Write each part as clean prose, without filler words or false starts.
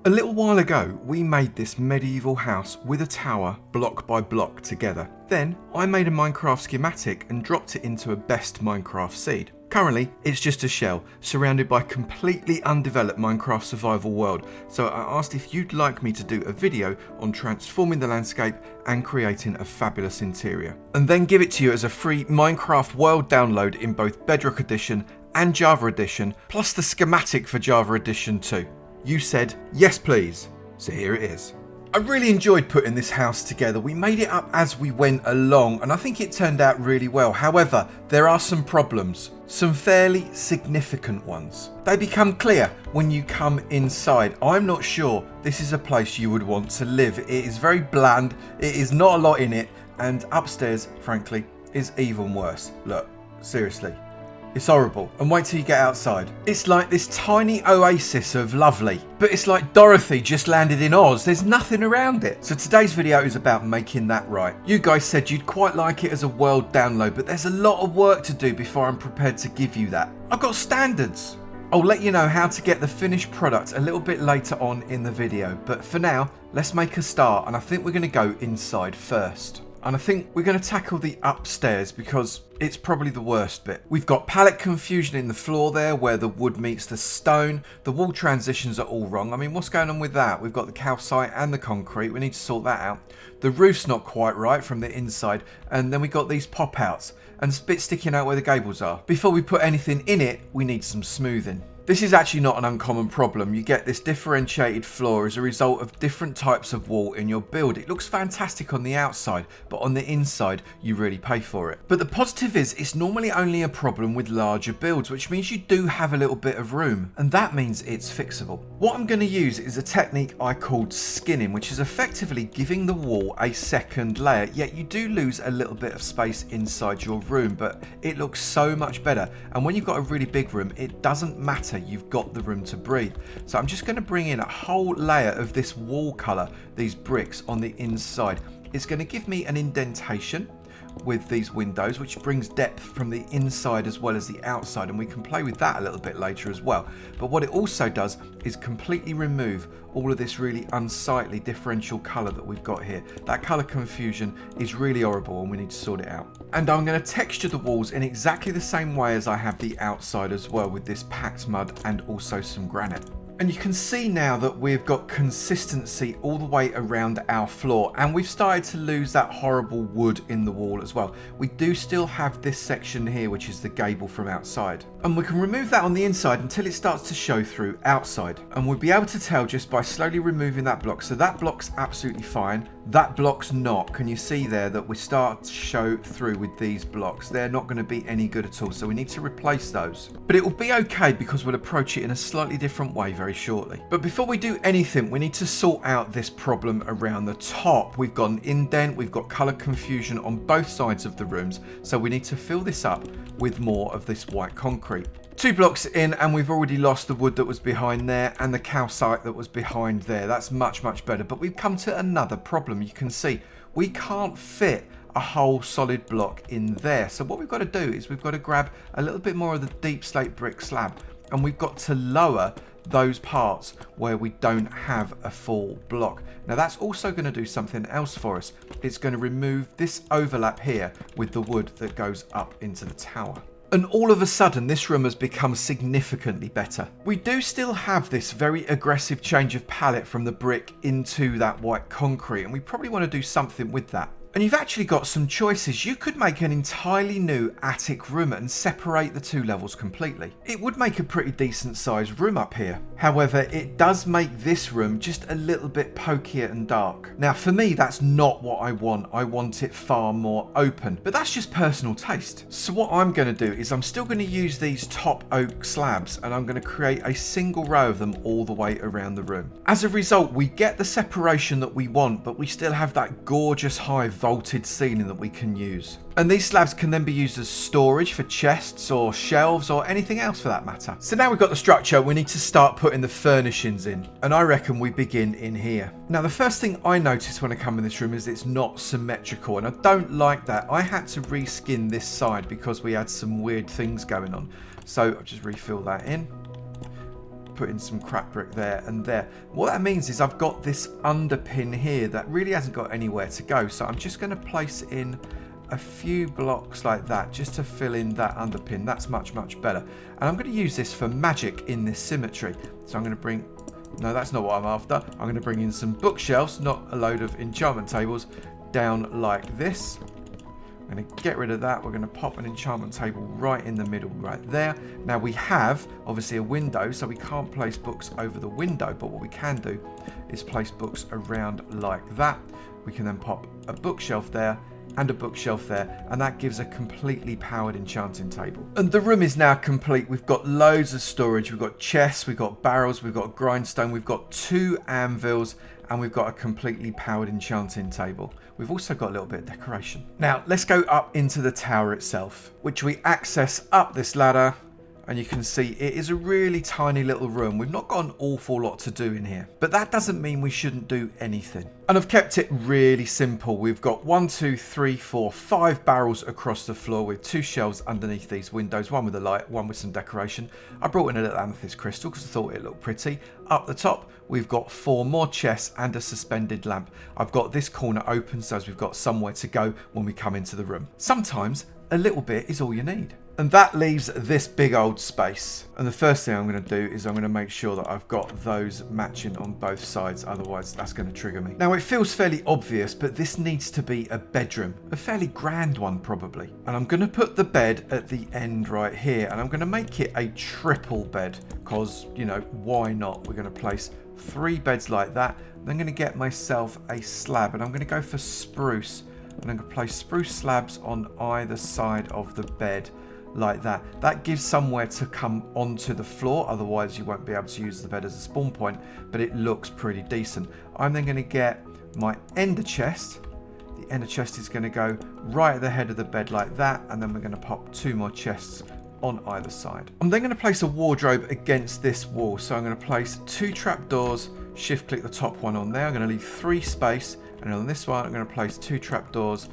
A little while ago, we made this medieval house with a tower block by block together. Then I made a Minecraft schematic and dropped it into a best Minecraft seed. Currently, it's just a shell surrounded by a completely undeveloped Minecraft survival world. So I asked if you'd like me to do a video on transforming the landscape and creating a fabulous interior. And then give it to you as a free Minecraft world download in both Bedrock Edition and Java Edition, plus the schematic for Java Edition too. You said, yes please, so here it is. I really enjoyed putting this house together. We made it up as we went along and I think it turned out really well. However, there are some problems, some fairly significant ones. They become clear when you come inside. I'm not sure this is a place you would want to live. It is very bland, it is not a lot in it, and upstairs, frankly, is even worse. Look, seriously. It's horrible, and wait till you get outside. It's like this tiny oasis of lovely, but it's like Dorothy just landed in Oz. There's nothing around it. So today's video is about making that right. You guys said you'd quite like it as a world download, but there's a lot of work to do before I'm prepared to give you that. I've got standards. I'll let you know how to get the finished product a little bit later on in the video, but for now, let's make a start, and I think we're going to go inside first. And I think we're going to tackle the upstairs because it's probably the worst bit. We've got palette confusion in the floor there where the wood meets the stone. The wall transitions are all wrong. I mean, what's going on with that? We've got the calcite and the concrete. We need to sort that out. The roof's not quite right from the inside. And then we got these pop-outs and bits sticking out where the gables are. Before we put anything in it, we need some smoothing. This is actually not an uncommon problem. You get this differentiated floor as a result of different types of wall in your build. It looks fantastic on the outside, but on the inside, you really pay for it. But the positive is it's normally only a problem with larger builds, which means you do have a little bit of room, and that means it's fixable. What I'm going to use is a technique I called skinning, which is effectively giving the wall a second layer, yet you do lose a little bit of space inside your room, but it looks so much better. And when you've got a really big room, it doesn't matter. You've got the room to breathe. So I'm just going to bring in a whole layer of this wall color, these bricks on the inside. It's going to give me an indentation with these windows, which brings depth from the inside as well as the outside, and we can play with that a little bit later as well. But what it also does is completely remove all of this really unsightly differential color that we've got here. That color confusion is really horrible and we need to sort it out. And I'm going to texture the walls in exactly the same way as I have the outside as well, with this packed mud and also some granite. And you can see now that we've got consistency all the way around our floor, and we've started to lose that horrible wood in the wall as well. We do still have this section here, which is the gable from outside. And we can remove that on the inside until it starts to show through outside. And we'll be able to tell just by slowly removing that block. So that block's absolutely fine. That block's not. Can you see there that we start to show through with these blocks? They're not going to be any good at all, so we need to replace those. But it will be okay because we'll approach it in a slightly different way very shortly. But before we do anything, we need to sort out this problem around the top. We've got an indent, we've got color confusion on both sides of the rooms, so we need to fill this up with more of this white concrete. 2 blocks in and we've already lost the wood that was behind there and the calcite that was behind there. That's much better, but we've come to another problem. You can see we can't fit a whole solid block in there. So what we've got to do is we've got to grab a little bit more of the deep slate brick slab, and we've got to lower those parts where we don't have a full block. Now that's also going to do something else for us. It's going to remove this overlap here with the wood that goes up into the tower. And all of a sudden, this room has become significantly better. We do still have this very aggressive change of palette from the brick into that white concrete, and we probably want to do something with that. And you've actually got some choices. You could make an entirely new attic room and separate the 2 levels completely. It would make a pretty decent sized room up here. However, it does make this room just a little bit pokier and dark. Now for me, that's not what I want. I want it far more open, but that's just personal taste. So what I'm going to do is I'm still going to use these top oak slabs, and I'm going to create a single row of them all the way around the room. As a result, we get the separation that we want, but we still have that gorgeous high vaulted ceiling that we can use. And these slabs can then be used as storage for chests or shelves or anything else for that matter. So now we've got the structure, we need to start putting the furnishings in. And I reckon we begin in here. Now the first thing I noticed when I come in this room is it's not symmetrical, and I don't like that. I had to reskin this side because we had some weird things going on. So I'll just refill that in. put in some crack brick there and there. What that means is I've got this underpin here that really hasn't got anywhere to go. So I'm just going to place in a few blocks like that just to fill in that underpin. That's much better. And I'm going to use this for magic in this symmetry. So I'm going to bring, no, that's not what I'm after. I'm going to bring in some bookshelves, not a load of enchantment tables, down like this. I'm going to get rid of that. We're going to pop an enchantment table right in the middle right there. Now we have obviously a window, so we can't place books over the window, but what we can do is place books around like that. We can then pop a bookshelf there and a bookshelf there, and that gives a completely powered enchanting table. And the room is now complete. We've got loads of storage. We've got chests, we've got barrels, we've got grindstone, we've got 2 anvils, and we've got a completely powered enchanting table. We've also got a little bit of decoration. Now let's go up into the tower itself, which we access up this ladder. And you can see it is a really tiny little room. We've not got an awful lot to do in here, but that doesn't mean we shouldn't do anything. And I've kept it really simple. We've got 1, 2, 3, 4, 5 barrels across the floor with 2 shelves underneath these windows, one with a light, one with some decoration. I brought in a little amethyst crystal because I thought it looked pretty. Up the top, we've got 4 more chests and a suspended lamp. I've got this corner open so as we've got somewhere to go when we come into the room. Sometimes a little bit is all you need. And that leaves this big old space. And the first thing I'm going to do is I'm going to make sure that I've got those matching on both sides. Otherwise, that's going to trigger me. Now, it feels fairly obvious, but this needs to be a bedroom. A fairly grand one, probably. And I'm going to put the bed at the end right here. And I'm going to make it a triple bed. Because, you know, why not? We're going to place 3 beds like that. And I'm going to get myself a slab. And I'm going to go for spruce. And I'm going to place spruce slabs on either side of the bed. Like that. That gives somewhere to come onto the floor, otherwise you won't be able to use the bed as a spawn point, but it looks pretty decent. I'm then going to get my ender chest. The ender chest is going to go right at the head of the bed like that, and then we're going to pop 2 more chests on either side. I'm then going to place a wardrobe against this wall, so I'm going to place 2 trapdoors, shift click the top one on there. I'm going to leave 3 space, and on this one I'm going to place 2 trapdoors,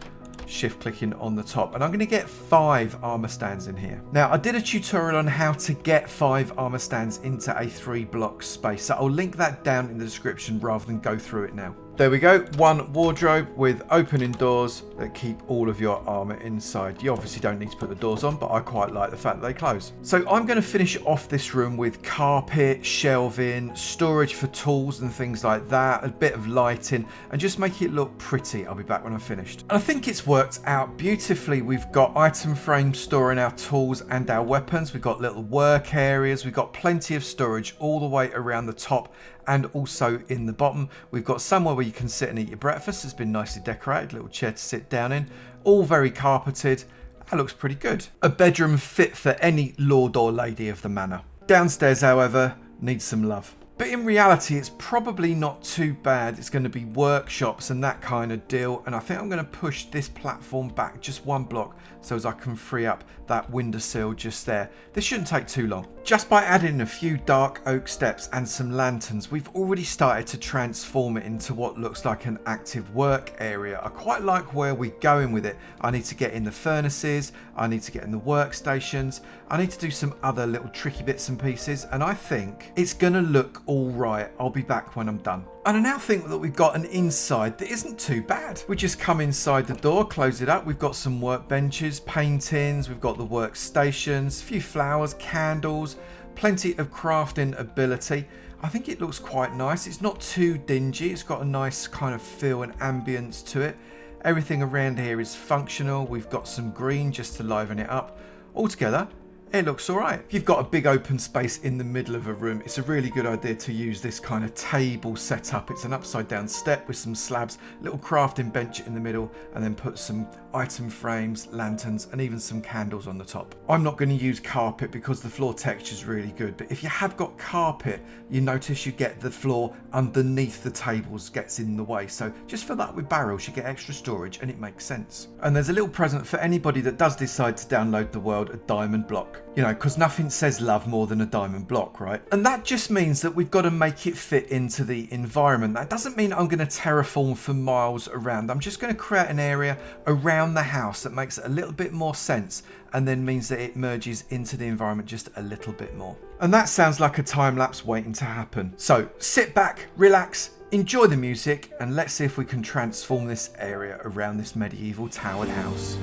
shift clicking on the top, and I'm going to get 5 armor stands in here. Now I did a tutorial on how to get 5 armor stands into a 3 block space, so I'll link that down in the description rather than go through it now. There we go, 1 wardrobe with opening doors that keep all of your armor inside. You obviously don't need to put the doors on, but I quite like the fact that they close. So I'm going to finish off this room with carpet, shelving, storage for tools and things like that, a bit of lighting, and just make it look pretty. I'll be back when I'm finished. And I think it's worked out beautifully. We've got item frames storing our tools and our weapons. We've got little work areas. We've got plenty of storage all the way around the top and also in the bottom. We've got somewhere where you can sit and eat your breakfast. It's been nicely decorated, little chair to sit down in, all very carpeted. That looks pretty good. A bedroom fit for any lord or lady of the manor. Downstairs, however, needs some love. But in reality, it's probably not too bad. It's going to be workshops and that kind of deal. And I think I'm going to push this platform back just 1 block so as I can free up that windowsill just there. This shouldn't take too long. Just by adding a few dark oak steps and some lanterns, we've already started to transform it into what looks like an active work area. I quite like where we're going with it. I need to get in the furnaces. I need to get in the workstations. I need to do some other little tricky bits and pieces. And I think it's going to look all right. I'll be back when I'm done. And I now think that we've got an inside that isn't too bad. We just come inside the door, close it up. We've got some workbenches, paintings. We've got the workstations, a few flowers, candles, plenty of crafting ability. I think it looks quite nice. It's not too dingy. It's got a nice kind of feel and ambience to it. Everything around here is functional. We've got some green just to liven it up. Altogether, it looks alright. If you've got a big open space in the middle of a room, it's a really good idea to use this kind of table setup. It's an upside down step with some slabs, little crafting bench in the middle, and then put some item frames, lanterns, and even some candles on the top. I'm not going to use carpet because the floor texture is really good, but if you have got carpet, you notice you get the floor underneath the tables gets in the way. So just fill that with barrels, you get extra storage, and it makes sense. And there's a little present for anybody that does decide to download the world, a diamond block. You know, because nothing says love more than a diamond block, right? And that just means that we've got to make it fit into the environment. That doesn't mean I'm going to terraform for miles around. I'm just going to create an area around the house that makes a little bit more sense, and then means that it merges into the environment just a little bit more. And that sounds like a time lapse waiting to happen. So sit back, relax, enjoy the music, and let's see if we can transform this area around this medieval towered house.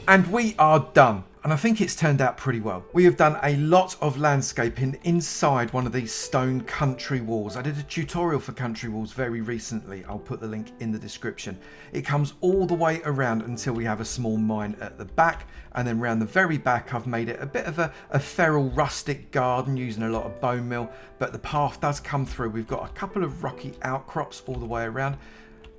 And we are done. And I think it's turned out pretty well. We have done a lot of landscaping inside one of these stone country walls. I did a tutorial for country walls very recently. I'll put the link in the description. It comes all the way around until we have a small mine at the back. And then round the very back, I've made it a bit of a feral rustic garden using a lot of bone meal. But the path does come through. We've got a couple of rocky outcrops all the way around.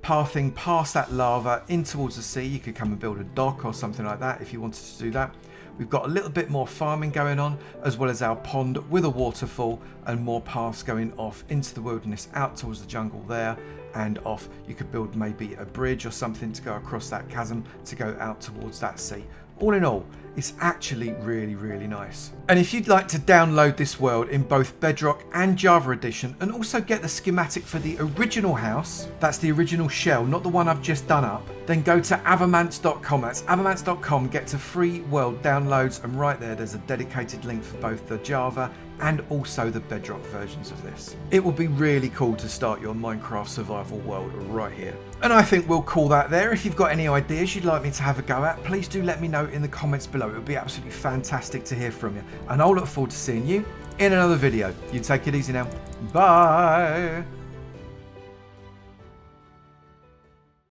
Pathing past that lava in towards the sea. You could come and build a dock or something like that if you wanted to do that. We've got a little bit more farming going on, as well as our pond with a waterfall and more paths going off into the wilderness out towards the jungle there and off. You could build maybe a bridge or something to go across that chasm to go out towards that sea. All in all, it's actually really, really nice. And if you'd like to download this world in both Bedrock and Java Edition, and also get the schematic for the original house, that's the original shell, not the one I've just done up, then go to avomance.com. That's avomance.com, get to free world downloads, and right there's a dedicated link for both the Java and also the Bedrock versions of this. It will be really cool to start your Minecraft survival world right here. And I think we'll call that there. If you've got any ideas you'd like me to have a go at, please do let me know in the comments below. It would be absolutely fantastic to hear from you. And I'll look forward to seeing you in another video. You take it easy now. Bye.